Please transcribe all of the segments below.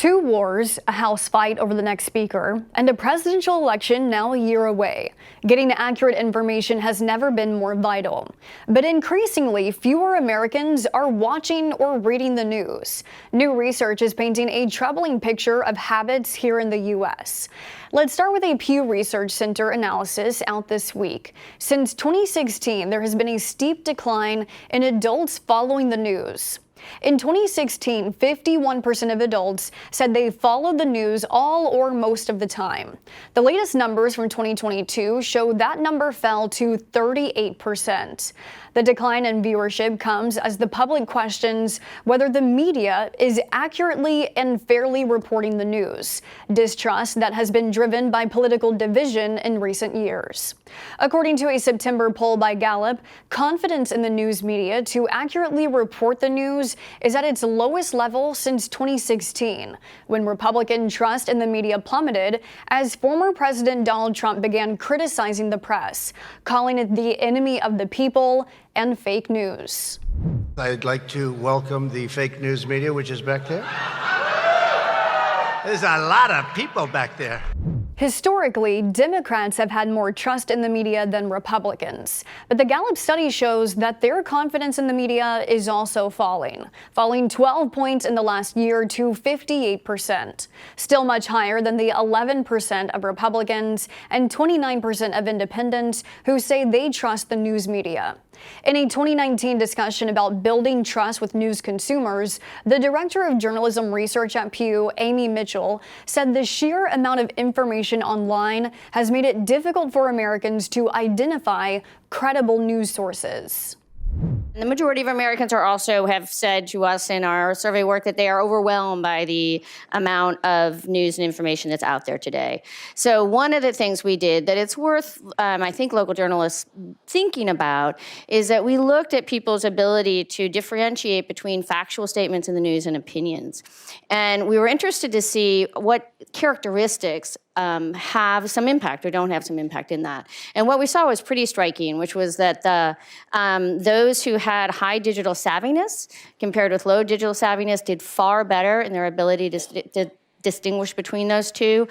Two wars, a House fight over the next speaker, and a presidential election now a year away. Getting accurate information has never been more vital. But increasingly, fewer Americans are watching or reading the news. New research is painting a troubling picture of habits here in the U.S. Let's start with a Pew Research Center analysis out this week. Since 2016, there has been a steep decline in adults following the news. In 2016, 51% of adults said they followed the news all or most of the time. The latest numbers from 2022 show that number fell to 38%. The decline in viewership comes as the public questions whether the media is accurately and fairly reporting the news, distrust that has been driven by political division in recent years. According to a September poll by Gallup, confidence in the news media to accurately report the news is at its lowest level since 2016, when Republican trust in the media plummeted as former President Donald Trump began criticizing the press, calling it the enemy of the people and fake news. I'd like to welcome the fake news media, which is back there. There's a lot of people back there. Historically, Democrats have had more trust in the media than Republicans. But the Gallup study shows that their confidence in the media is also falling 12 points in the last year to 58%. Still much higher than the 11% of Republicans and 29% of independents who say they trust the news media. In a 2019 discussion about building trust with news consumers, the director of journalism research at Pew, Amy Mitchell, said the sheer amount of information online has made it difficult for Americans to identify credible news sources. The majority of Americans have said to us in our survey work that they are overwhelmed by the amount of news and information that's out there today. So one of the things we did that it's worth, I think, local journalists thinking about is that we looked at people's ability to differentiate between factual statements in the news and opinions. And we were interested to see what characteristics have some impact or don't have some impact in that. And what we saw was pretty striking, which was that those who had high digital savviness compared with low digital savviness did far better in their ability to distinguish between those two.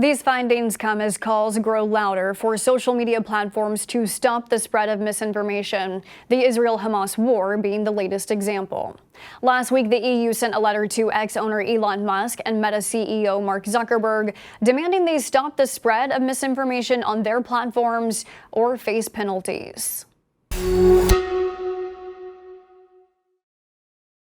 These findings come as calls grow louder for social media platforms to stop the spread of misinformation, the Israel-Hamas war being the latest example. Last week, the EU sent a letter to ex-owner Elon Musk and Meta CEO Mark Zuckerberg demanding they stop the spread of misinformation on their platforms or face penalties.